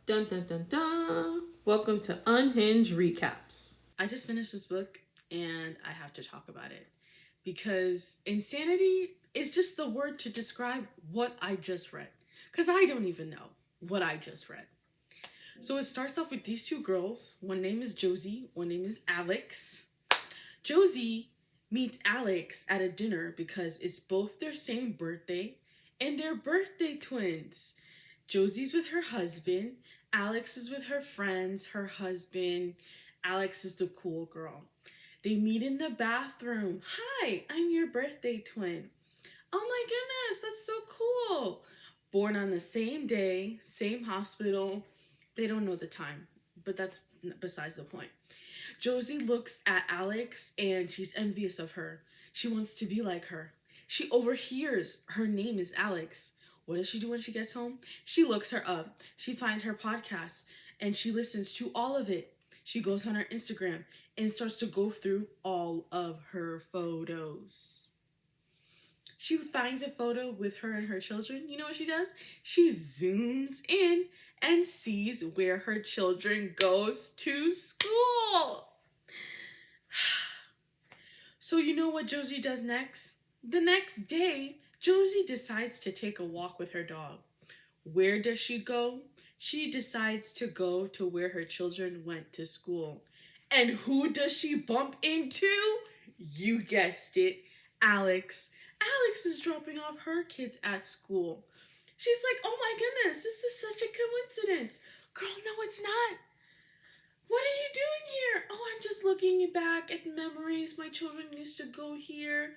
Dun dun dun dun. Welcome to Unhinged Recaps. I just finished this book and I have to talk about it because insanity is just the word to describe what I just read. Because I don't even know what I just read. So it starts off with these two girls. One name is Josie, one name is Alex. Josie meets Alex at a dinner because it's both their same birthday and they're birthday twins. Josie's with her husband. Alex is with her friends, her husband. Alex is the cool girl. They meet in the bathroom. Hi, I'm your birthday twin. Oh my goodness, that's so cool. Born on the same day, same hospital. They don't know the time, but that's besides the point. Josie looks at Alex and she's envious of her. She wants to be like her. She overhears her name is Alex. What does she do when she gets home? She looks her up. She finds her podcast and she listens to all of it. She goes on her Instagram and starts to go through all of her photos. She finds a photo with her and her children. You know what she does? She zooms in and sees where her children goes to school. So you know what Josie does next? The next day, Josie decides to take a walk with her dog. Where does she go? She decides to go to where her children went to school. And who does she bump into? You guessed it, Alex. Alex is dropping off her kids at school. She's like, oh my goodness, this is such a coincidence. Girl, no, it's not. What are you doing here? Oh, I'm just looking back at memories. My children used to go here.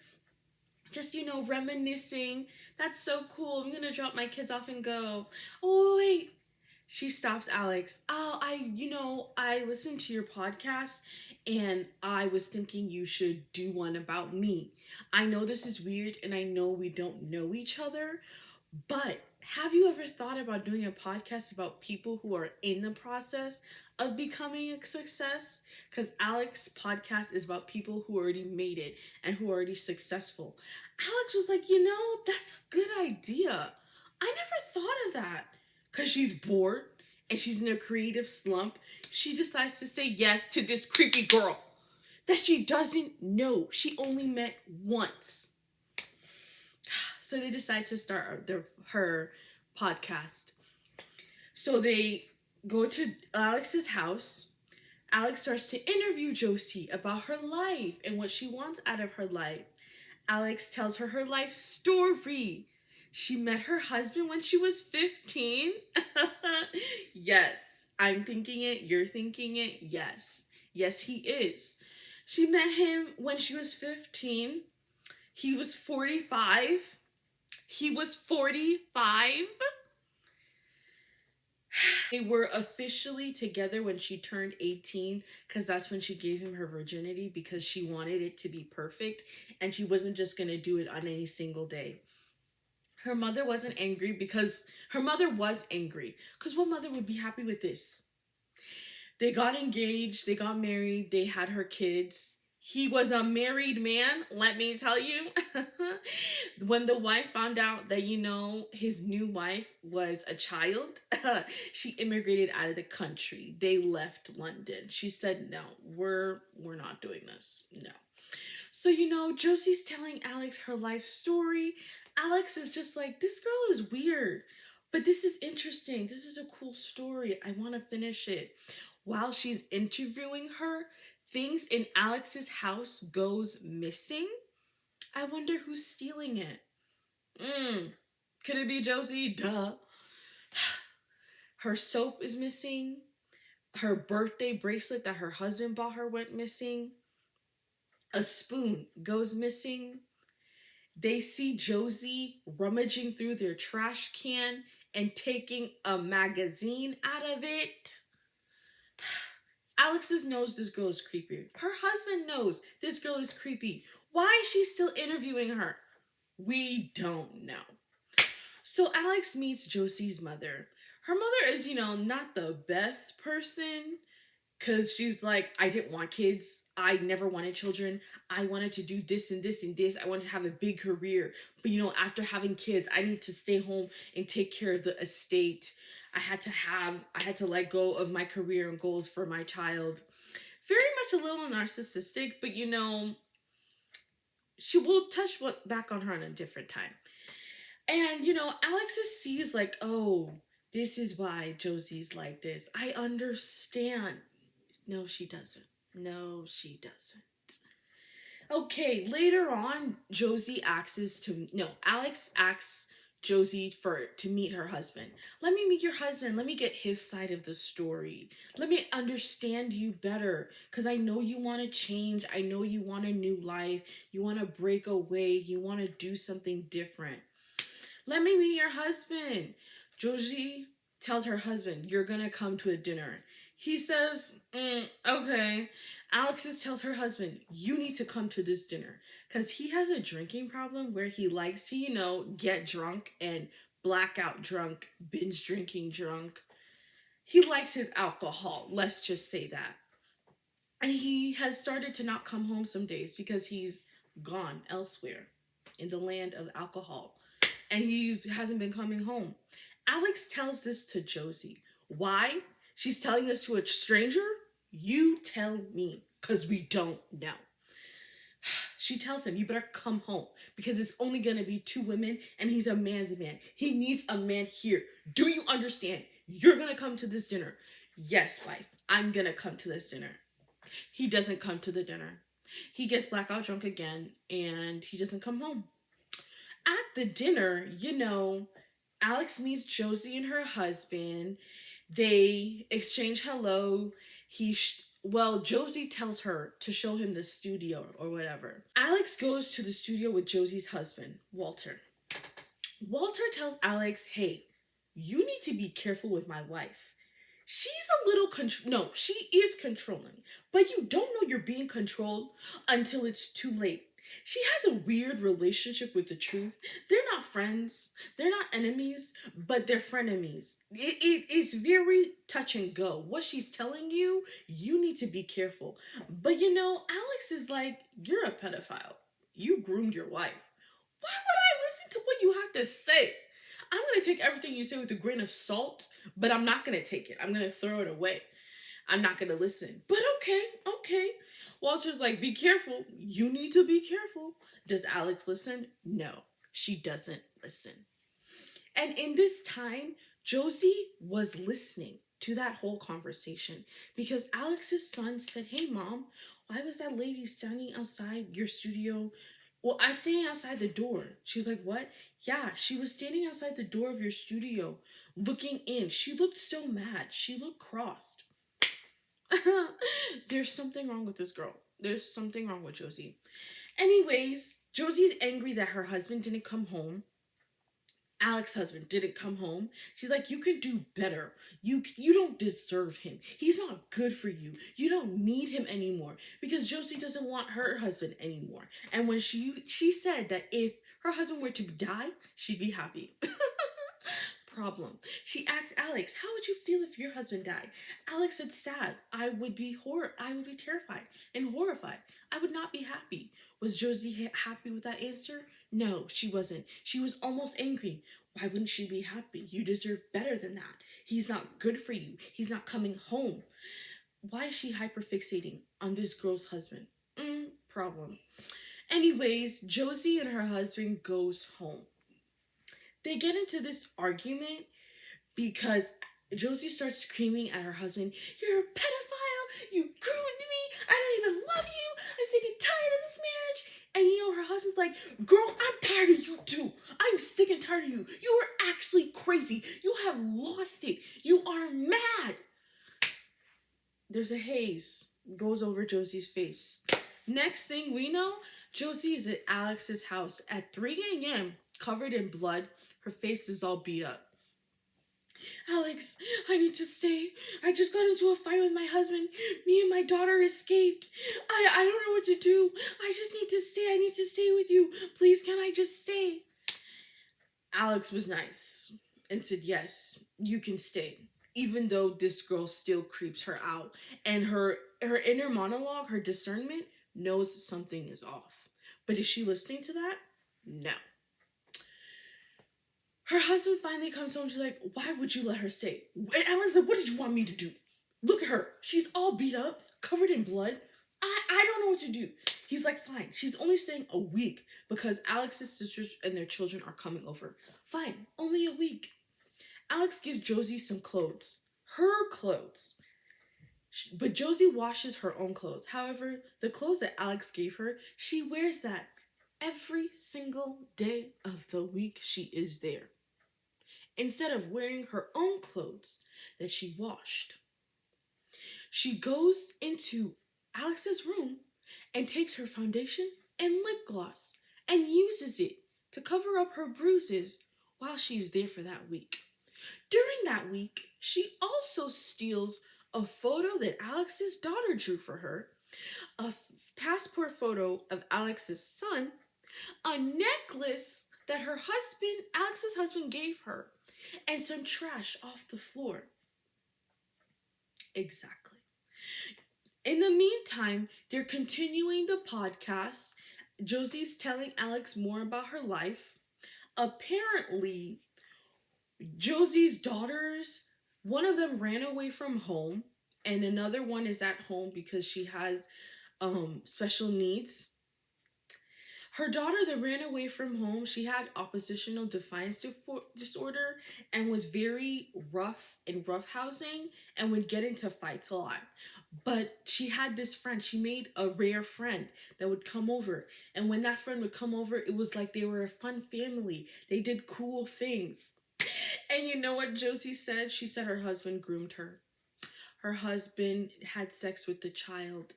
Just, reminiscing. That's so cool. I'm going to drop my kids off and go. Oh, wait. She stops Alex. Oh, I listened to your podcast and I was thinking you should do one about me. I know this is weird and I know we don't know each other, but have you ever thought about doing a podcast about people who are in the process of becoming a success? Because Alex's podcast is about people who already made it and who are already successful. Alex was like, that's a good idea. I never thought of that. Because she's bored and she's in a creative slump, she decides to say yes to this creepy girl that she doesn't know. She only met once. So they decide to start her podcast. So they go to Alex's house. Alex starts to interview Josie about her life and what she wants out of her life. Alex tells her life story. She met her husband when she was 15. Yes, I'm thinking it. You're thinking it. Yes. Yes, he is. She met him when she was 15. He was 45. He was 45. They were officially together when she turned 18 because that's when she gave him her virginity because she wanted it to be perfect and she wasn't just going to do it on any single day. Her mother wasn't angry because her mother was angry because what mother would be happy with this? They got engaged, they got married, they had her kids. He was a married man, let me tell you. When the wife found out that, his new wife was a child, she immigrated out of the country. They left London. She said, no, we're not doing this. No. So, Josie's telling Alex her life story. Alex is just like, this girl is weird, but this is interesting. This is a cool story. I want to finish it. While she's interviewing her, things in Alex's house goes missing. I wonder who's stealing it. Could it be Josie? Duh. Her soap is missing. Her birthday bracelet that her husband bought her went missing. A spoon goes missing. They see Josie rummaging through their trash can and taking a magazine out of it. Alex knows this girl is creepy. Her husband knows this girl is creepy. Why is she still interviewing her? We don't know. So Alex meets Josie's mother. Her mother is, not the best person because she's like, I didn't want kids. I never wanted children. I wanted to do this and this and this. I wanted to have a big career. But, after having kids, I need to stay home and take care of the estate. I had to let go of my career and goals for my child. Very much a little narcissistic, but she will touch back on her in a different time. And Alexis sees like, oh, this is why Josie's like this. I understand. No, she doesn't. No, she doesn't. Okay, later on, Alex asks Josie to meet her husband. Let me meet your husband. Let me get his side of the story. Let me understand you better, because I know you want to change. I know you want a new life. You want to break away. You want to do something different. Let me meet your husband. Josie tells her husband, you're gonna come to a dinner. He says, okay. Alexis tells her husband, you need to come to this dinner. Because he has a drinking problem where he likes to, get drunk and blackout drunk, binge drinking drunk. He likes his alcohol, let's just say that. And he has started to not come home some days because he's gone elsewhere in the land of alcohol. And he hasn't been coming home. Alex tells this to Josie. Why? She's telling this to a stranger? You tell me, because we don't know. She tells him, you better come home, because it's only going to be two women, and he's a man's man. He needs a man here. Do you understand? You're going to come to this dinner. Yes, wife, I'm going to come to this dinner. He doesn't come to the dinner. He gets blackout drunk again, and he doesn't come home. At the dinner, Alex meets Josie and her husband. They exchange hello. Josie tells her to show him the studio or whatever. Alex goes to the studio with Josie's husband, Walter. Walter tells Alex, hey, you need to be careful with my wife. She's a little she is controlling, but you don't know you're being controlled until it's too late. She has a weird relationship with the truth. They're not friends, they're not enemies, but they're frenemies. It's very touch and go. What she's telling you, you need to be careful. But Alex is like, you're a pedophile. You groomed your wife. Why would I listen to what you have to say? I'm going to take everything you say with a grain of salt, but I'm not going to take it. I'm going to throw it away. I'm not going to listen. But okay. Walter's like, be careful. You need to be careful. Does Alex listen? No, she doesn't listen. And in this time, Josie was listening to that whole conversation because Alex's son said, hey, Mom, why was that lady standing outside your studio? Well, I was standing outside the door. She was like, what? Yeah, she was standing outside the door of your studio looking in. She looked so mad. She looked crossed. There's something wrong with this girl. There's something wrong with Josie. Anyways, Josie's angry that her husband didn't come home. Alex's husband didn't come home. She's like, you can do better. You don't deserve him. He's not good for you. You don't need him anymore, because Josie doesn't want her husband anymore. And when she said that if her husband were to die, she'd be happy. Problem. She asked Alex, how would you feel if your husband died? Alex said, sad. I would be terrified and horrified. I would not be happy. Was Josie happy with that answer? No, she wasn't. She was almost angry. Why wouldn't she be happy? You deserve better than that. He's not good for you. He's not coming home. Why is she hyperfixating on this girl's husband? Problem. Anyways, Josie and her husband goes home. They get into this argument because Josie starts screaming at her husband, you're a pedophile, you ruined me, I don't even love you, I'm sick and tired of this marriage. And her husband's like, girl, I'm tired of you too. I'm sick and tired of you. You are actually crazy. You have lost it. You are mad. There's a haze goes over Josie's face. Next thing we know, Josie is at Alex's house at 3 a.m., covered in blood. Her face is all beat up. Alex, I need to stay. I just got into a fight with my husband. Me and my daughter escaped. I don't know what to do. I just need to stay. I need to stay with you. Please, can I just stay? Alex was nice and said, yes, you can stay. Even though this girl still creeps her out. And her inner monologue, her discernment, knows something is off. But is she listening to that? No. Her husband finally comes home. She's like, why would you let her stay? And Alex like, what did you want me to do? Look at her. She's all beat up, covered in blood. I don't know what to do. He's like, fine. She's only staying a week because Alex's sisters and their children are coming over. Fine, only a week. Alex gives Josie some clothes. Her clothes. But Josie washes her own clothes. However, the clothes that Alex gave her, she wears that every single day of the week she is there, instead of wearing her own clothes that she washed. She goes into Alex's room and takes her foundation and lip gloss and uses it to cover up her bruises while she's there for that week. During that week, she also steals a photo that Alex's daughter drew for her, a passport photo of Alex's son, a necklace that Alex's husband, gave her, and some trash off the floor. Exactly. In the meantime, they're continuing the podcast. Josie's telling Alex more about her life. Apparently, Josie's daughters, one of them ran away from home, and another one is at home because she has special needs. Her daughter that ran away from home, she had oppositional defiance disorder and was very rough in roughhousing and would get into fights a lot. But she had this friend. She made a rare friend that would come over. And when that friend would come over, it was like they were a fun family. They did cool things. And you know what Josie said? She said her husband groomed her. Her husband had sex with the child.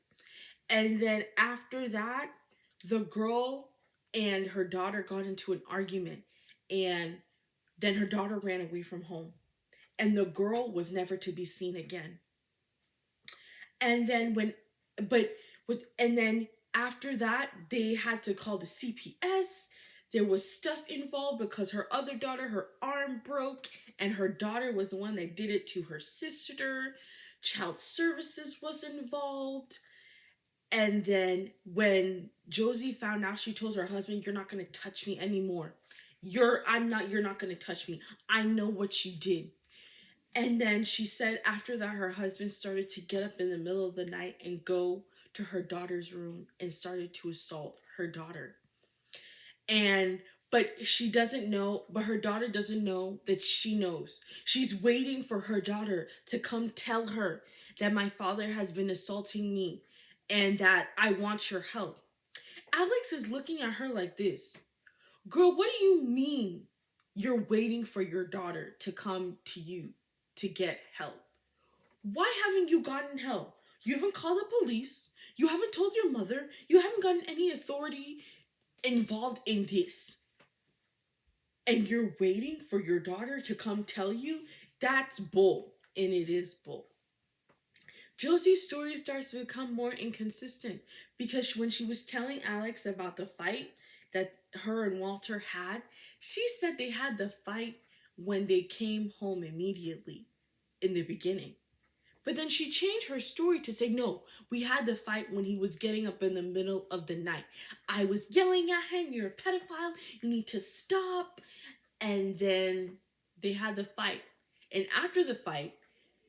And then after that, the girl and her daughter got into an argument. And then her daughter ran away from home. And the girl was never to be seen again. And then and then after that, they had to call the CPS. There was stuff involved because her other daughter, her arm broke, and her daughter was the one that did it to her sister. Child services was involved. And then when Josie found out, she told her husband, "You're not going to touch me anymore. You're not going to touch me. I know what you did." And then she said after that, her husband started to get up in the middle of the night and go to her daughter's room and started to assault her daughter. But she doesn't know, but her daughter doesn't know that she knows. She's waiting for her daughter to come tell her that my father has been assaulting me and that I want your help. Alex is looking at her like this. Girl, what do you mean you're waiting for your daughter to come to you to get help? Why haven't you gotten help? You haven't called the police. You haven't told your mother. You haven't gotten any authority involved in this. And you're waiting for your daughter to come tell you? That's bull. And it is bull. Josie's story starts to become more inconsistent because when she was telling Alex about the fight that her and Walter had, she said they had the fight when they came home immediately in the beginning. But then she changed her story to say, no, we had the fight when he was getting up in the middle of the night. I was yelling at him, you're a pedophile, you need to stop. And then they had the fight. And after the fight,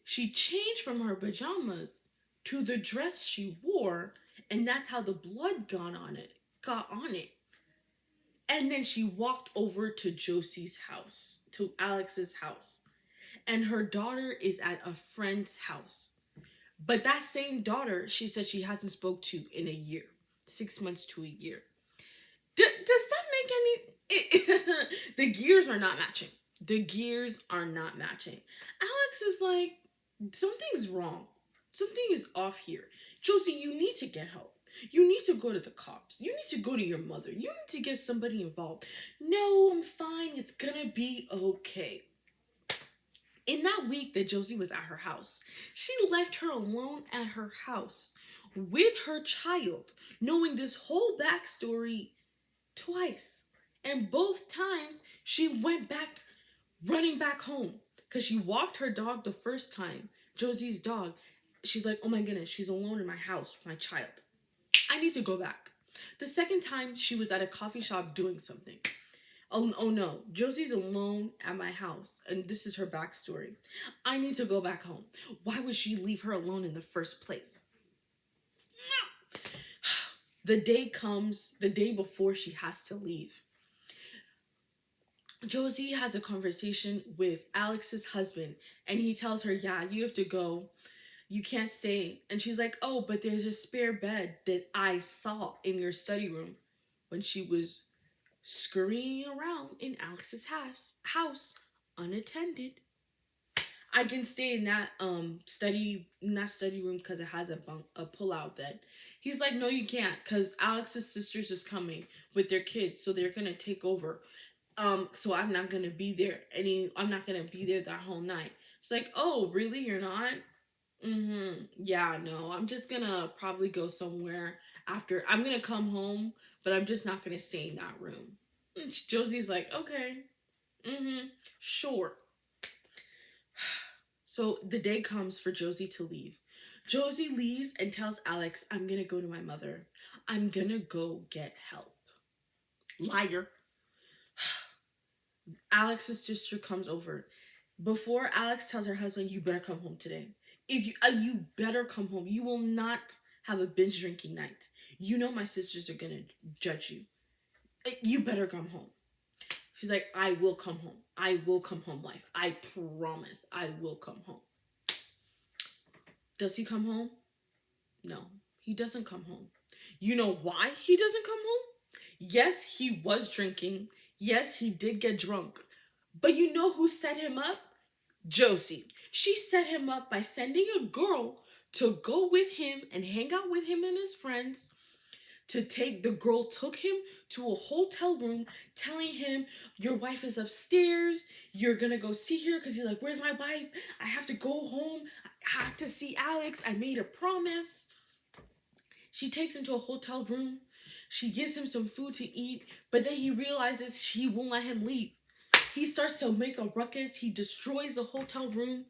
she changed from her pajamas to the dress she wore, and that's how the blood got on it. And then she walked over to Josie's house, to Alex's house. And her daughter is at a friend's house. But that same daughter, she said she hasn't spoke to in a year. 6 months to a year. Does that make any... the gears are not matching. The gears are not matching. Alex is like, something's wrong. Something is off here. Josie, you need to get help. You need to go to the cops. You need to go to your mother. You need to get somebody involved. No, I'm fine. It's gonna be okay. In that week that Josie was at her house, she left her alone at her house with her child, knowing this whole backstory twice. And both times she went back, running back home. Because she walked her dog the first time, Josie's dog. She's like, oh my goodness, she's alone in my house with my child. I need to go back. The second time, she was at a coffee shop doing something. Oh no, Josie's alone at my house, and this is her backstory. I need to go back home. Why would she leave her alone in the first place? The day comes, the day before she has to leave. Josie has a conversation with Alex's husband, and he tells her, yeah, you have to go. You can't stay. And she's like, oh, but there's a spare bed that I saw in your study room when she was scurrying around in Alex's house unattended. I can stay in that study room because it has a pull out bed. He's like, no, you can't, because Alex's sisters is coming with their kids, so they're gonna take over. So I'm not gonna be there I'm not gonna be there that whole night. She's like, oh, really? You're not? Mm-hmm. Yeah, no. I'm just gonna probably go somewhere after. I'm gonna come home, but I'm just not gonna stay in that room. And Josie's like, okay. Mm-hmm. Sure. So the day comes for Josie to leave. Josie leaves and tells Alex, I'm gonna go to my mother. I'm gonna go get help. Liar. Alex's sister comes over. Before Alex tells her husband, you better come home today. If you better come home. You will not have a binge drinking night. You know my sisters are gonna judge you. You better come home. She's like, I will come home. I will come home, wife. I promise I will come home. Does he come home? No, he doesn't come home. You know why he doesn't come home? Yes, he was drinking. Yes, he did get drunk. But you know who set him up? Josie. She set him up by sending a girl to go with him and hang out with him and his friends. The girl took him to a hotel room, telling him, your wife is upstairs, you're gonna go see her, because he's like, where's my wife? I have to go home, I have to see Alex, I made a promise. She takes him to a hotel room, she gives him some food to eat, but then he realizes she won't let him leave. He starts to make a ruckus, he destroys the hotel room,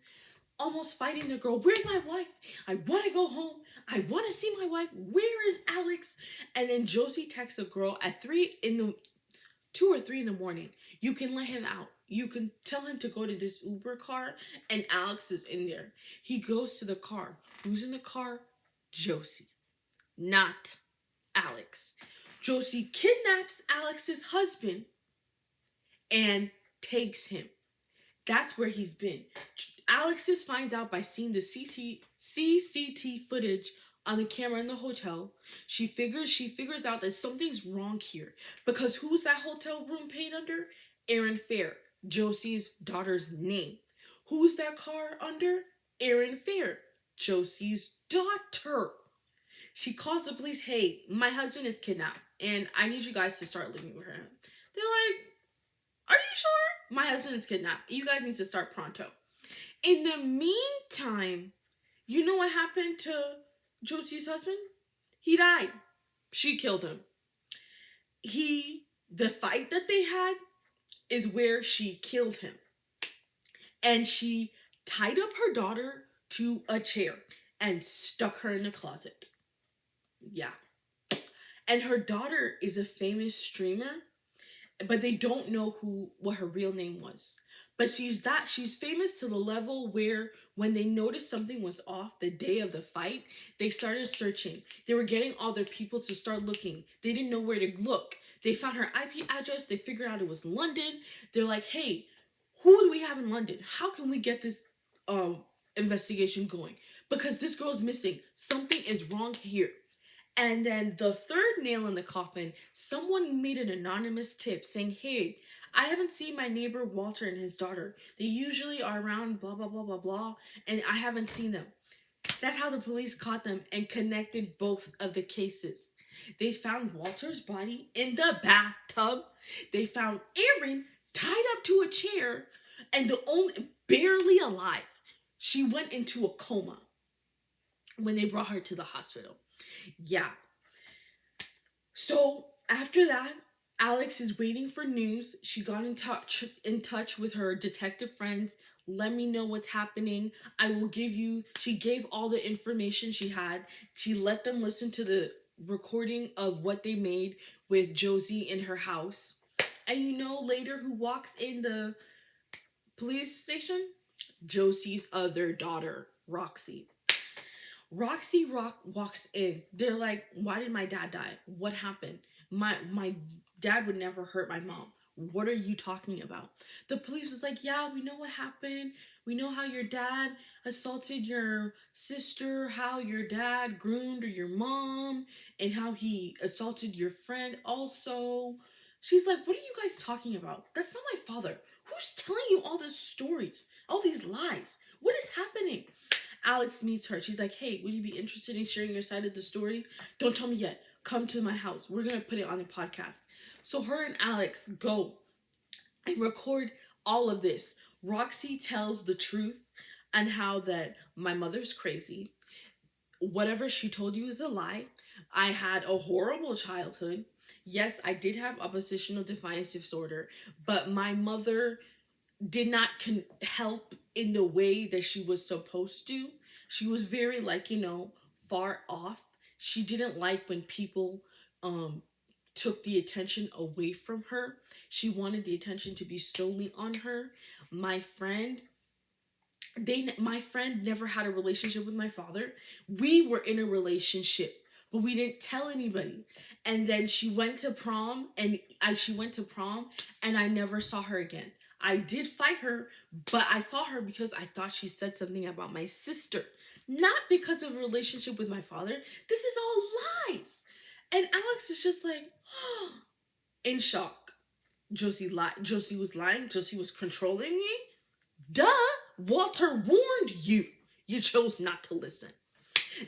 almost fighting the girl. Where's my wife? I want to go home. I want to see my wife. Where is Alex? And then Josie texts the girl at 2 or 3 in the morning. You can let him out. You can tell him to go to this Uber car, and Alex is in there. He goes to the car. Who's in the car? Josie, not Alex. Josie kidnaps Alex's husband and takes him. That's where he's been. Alexis finds out by seeing the CCT footage on the camera in the hotel. She figures out that something's wrong here, because who's that hotel room paid under? Aaron Fair, Josie's daughter's name. Who's that car under? Aaron Fair, Josie's daughter. She calls the police. Hey, my husband is kidnapped, and I need you guys to start living with him. They're like, are you sure? My husband is kidnapped. You guys need to start pronto. In the meantime, you know what happened to Josie's husband? He died. She killed him. The fight that they had is where she killed him. And she tied up her daughter to a chair and stuck her in a closet. Yeah. And her daughter is a famous streamer, but they don't know what her real name was. But she's famous to the level where when they noticed something was off the day of the fight, they started searching. They were getting all their people to start looking. They didn't know where to look. They found her IP address. They figured out it was London. They're like, hey, who do we have in London? How can we get this investigation going? Because this girl's missing. Something is wrong here. And then the third nail in the coffin, someone made an anonymous tip saying, hey, I haven't seen my neighbor Walter and his daughter. They usually are around blah, blah, blah, blah, blah, and I haven't seen them. That's how the police caught them and connected both of the cases. They found Walter's body in the bathtub. They found Erin tied up to a chair and barely alive. She went into a coma when they brought her to the hospital. Yeah. So after that, Alex is waiting for news. She got in touch with her detective friends. Let me know what's happening. She gave all the information she had. She let them listen to the recording of what they made with Josie in her house. And you know later who walks in the police station? Josie's other daughter, Roxy. Walks in. They're like, "Why did my dad die? What happened? My dad would never hurt my mom. What are you talking about?" The police is like, "Yeah, we know what happened. We know how your dad assaulted your sister, how your dad groomed your mom, and how he assaulted your friend also." She's like, "What are you guys talking about? That's not my father. Who's telling you all these stories, all these lies? What is happening?" Alex meets her. She's like, "Hey, would you be interested in sharing your side of the story? Don't tell me yet. Come to my house. We're going to put it on the podcast." So her and Alex go and record all of this. Roxy tells the truth and how that my mother's crazy. Whatever she told you is a lie. I had a horrible childhood. Yes, I did have oppositional defiance disorder, but my mother did not help in the way that she was supposed to. She was very like, far off. She didn't like when people um took the attention away from her. She wanted the attention to be solely on her. My friend my friend never had a relationship with my father. We were in a relationship, but we didn't tell anybody. And then she went to prom and I never saw her again. I did fight her, but I fought her because I thought she said something about my sister, not because of a relationship with my father. This is all lies. And Alex is just like in shock. Josie was lying. Josie was controlling me. Duh! Walter warned you. You chose not to listen.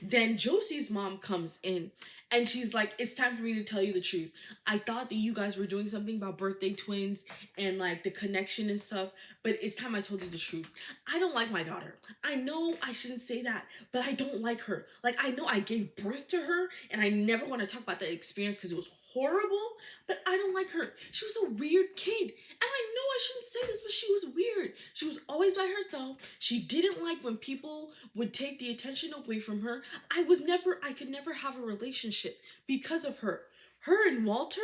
Then Josie's mom comes in and she's like, "It's time for me to tell you the truth. I thought that you guys were doing something about birthday twins and like the connection and stuff, but it's time I told you the truth. I don't like my daughter. I know I shouldn't say that, but I don't like her. Like, I know I gave birth to her and I never want to talk about that experience because it was horrible, but I don't like her. She was a weird kid. And I know I shouldn't say this, but she was weird. She was always by herself. She didn't like when people would take the attention away from her. I could never have a relationship because of her. Her and Walter,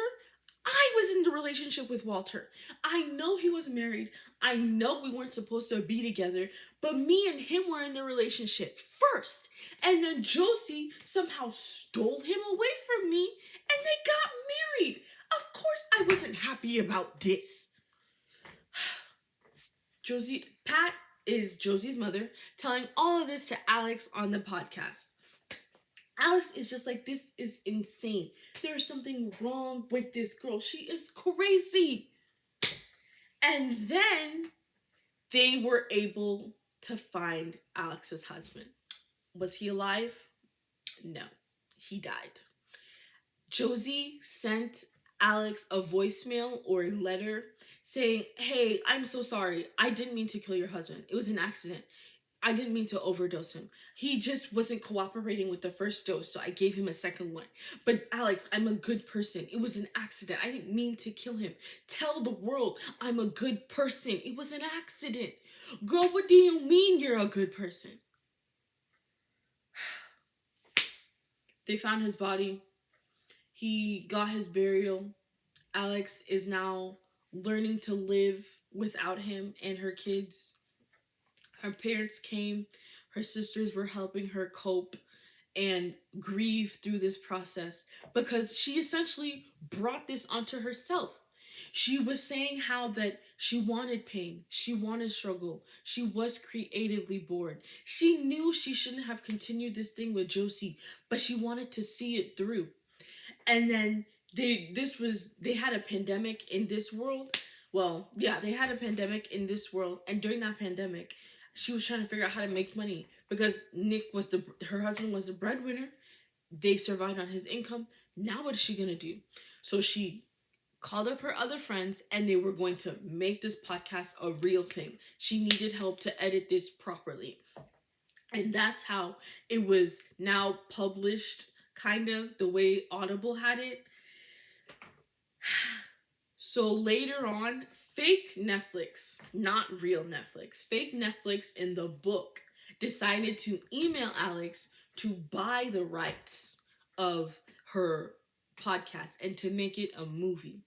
I was in the relationship with Walter. I know he was married. I know we weren't supposed to be together, but me and him were in the relationship first. And then Josie somehow stole him away from me and they got married. Of course, I wasn't happy about this. Pat is Josie's mother telling all of this to Alex on the podcast. Alex is just like, "This is insane. There's something wrong with this girl. She is crazy." And then they were able to find Alex's husband. Was he alive? No, he died. Josie sent Alex a voicemail or a letter saying, "Hey, I'm so sorry. I didn't mean to kill your husband. It was an accident. I didn't mean to overdose him. He just wasn't cooperating with the first dose, so I gave him a second one. But Alex, I'm a good person. It was an accident. I didn't mean to kill him. Tell the world I'm a good person. It was an accident." Girl, what do you mean you're a good person? They found his body. He got his burial. Alex is now learning to live without him and her kids. Her parents came. Her sisters were helping her cope and grieve through this process because she essentially brought this onto herself. She was saying how that she wanted pain, she wanted struggle, she was creatively bored. She knew she shouldn't have continued this thing with Josie, but she wanted to see it through. And then they had a pandemic in this world. Well, yeah, they had a pandemic in this world, and during that pandemic, she was trying to figure out how to make money because her husband was the breadwinner. They survived on his income. Now what is she gonna do? So she called up her other friends and they were going to make this podcast a real thing. She needed help to edit this properly. And that's how it was now published, kind of the way Audible had it. So later on, fake Netflix, not real Netflix, fake Netflix in the book decided to email Alex to buy the rights of her podcast and to make it a movie.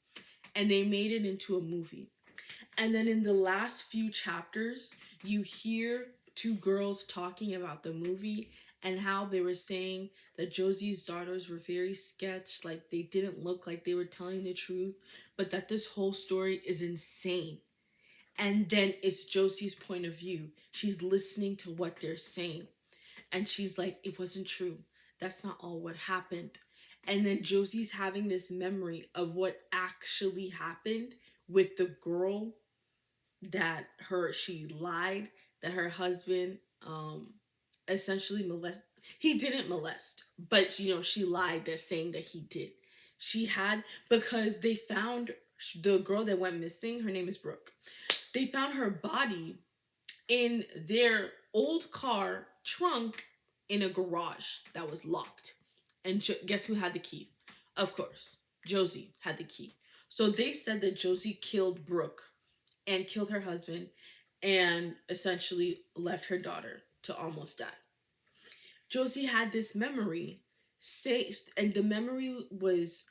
and they made it into a movie. And then in the last few chapters, you hear two girls talking about the movie and how they were saying that Josie's daughters were very sketch, like they didn't look like they were telling the truth, but that this whole story is insane. And then it's Josie's point of view. She's listening to what they're saying. And she's like, it wasn't true. That's not all what happened. And then Josie's having this memory of what actually happened with the girl that she lied that her husband essentially molest. He didn't molest, but she lied that saying that he did. She had, because they found the girl that went missing. Her name is Brooke. They found her body in their old car trunk in a garage that was locked. And guess who had the key? Of course, Josie had the key. So they said that Josie killed Brooke and killed her husband and essentially left her daughter to almost die. Josie had this memory, and the memory was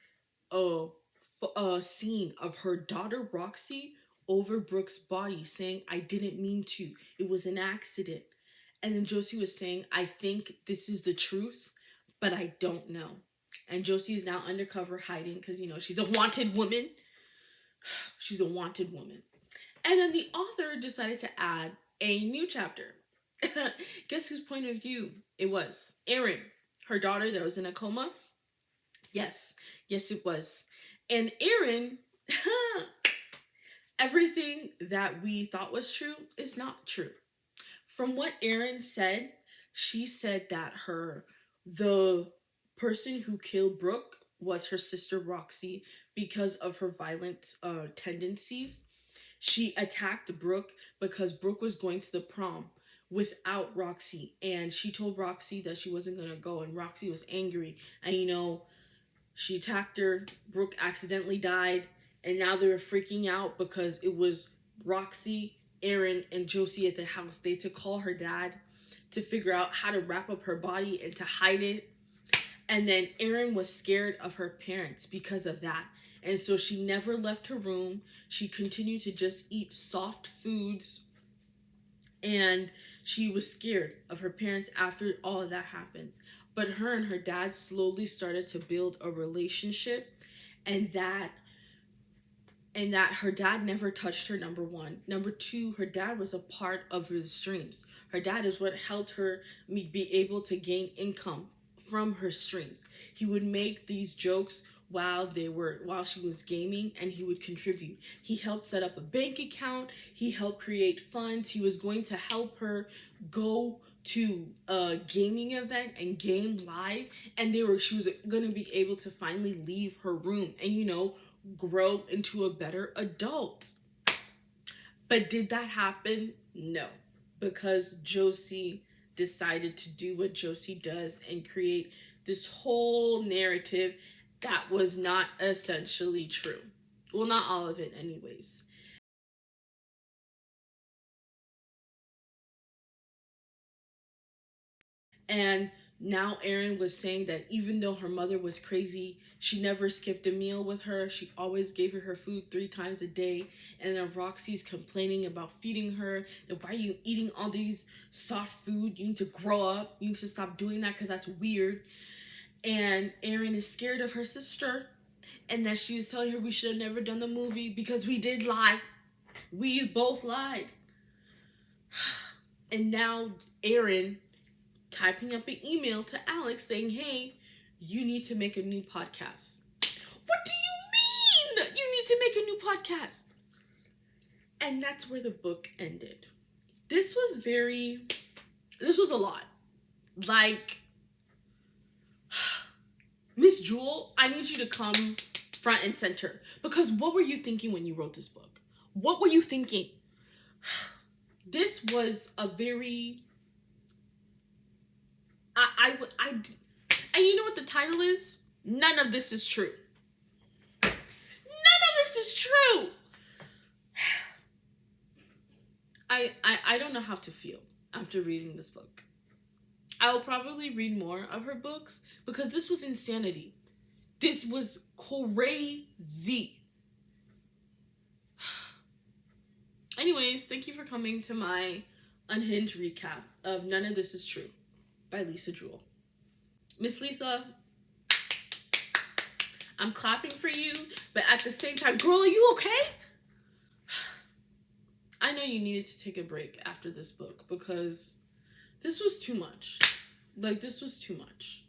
a scene of her daughter Roxy over Brooke's body saying, I didn't mean to. It was an accident. And then Josie was saying, I think this is the truth, but I don't know. And Josie is now undercover hiding because, she's a wanted woman. She's a wanted woman. And then the author decided to add a new chapter. Guess whose point of view it was? Erin, her daughter that was in a coma. Yes, it was. And Erin, everything that we thought was true is not true. From what Erin said, she said that the person who killed Brooke was her sister Roxy because of her violent tendencies. She attacked Brooke because Brooke was going to the prom without Roxy, and she told Roxy that she wasn't going to go, and Roxy was angry, and she attacked her. Brooke accidentally died, and now they were freaking out because it was Roxy, Erin, and Josie at the house. They had to call her dad to figure out how to wrap up her body and to hide it. And then Erin was scared of her parents because of that. And so she never left her room. She continued to just eat soft foods. And she was scared of her parents after all of that happened. But her and her dad slowly started to build a relationship, and that her dad never touched her, number one. Number two, her dad was a part of her streams. Her dad is what helped her be able to gain income from her streams. He would make these jokes while she was gaming, and he would contribute. He helped set up a bank account. He helped create funds. He was going to help her go to a gaming event and game live, and she was going to be able to finally leave her room and grow into a better adult. But did that happen? No, because Josie decided to do what Josie does and create this whole narrative that was not essentially true. Well, not all of it anyways. And now Erin was saying that even though her mother was crazy, she never skipped a meal with her. She always gave her food 3 times a day. And then Roxy's complaining about feeding her. That why are you eating all these soft food? You need to grow up. You need to stop doing that because that's weird. And Erin is scared of her sister. And that she was telling her we should have never done the movie because we did lie. We both lied. And now Erin typing up an email to Alex saying, hey, you need to make a new podcast. What do you mean you need to make a new podcast? And that's where the book ended. This was a lot. Like, Miss Jewell, I need you to come front and center. Because what were you thinking when you wrote this book? What were you thinking? This was a very... and you know what the title is? None of this is true. None of this is true. I don't know how to feel after reading this book. I will probably read more of her books because this was insanity. This was crazy. Anyways, thank you for coming to my Unhinged recap of None of This Is True by Lisa Jewell. Miss Lisa, I'm clapping for you, but at the same time, girl, are you okay? I know you needed to take a break after this book because this was too much. Like, this was too much.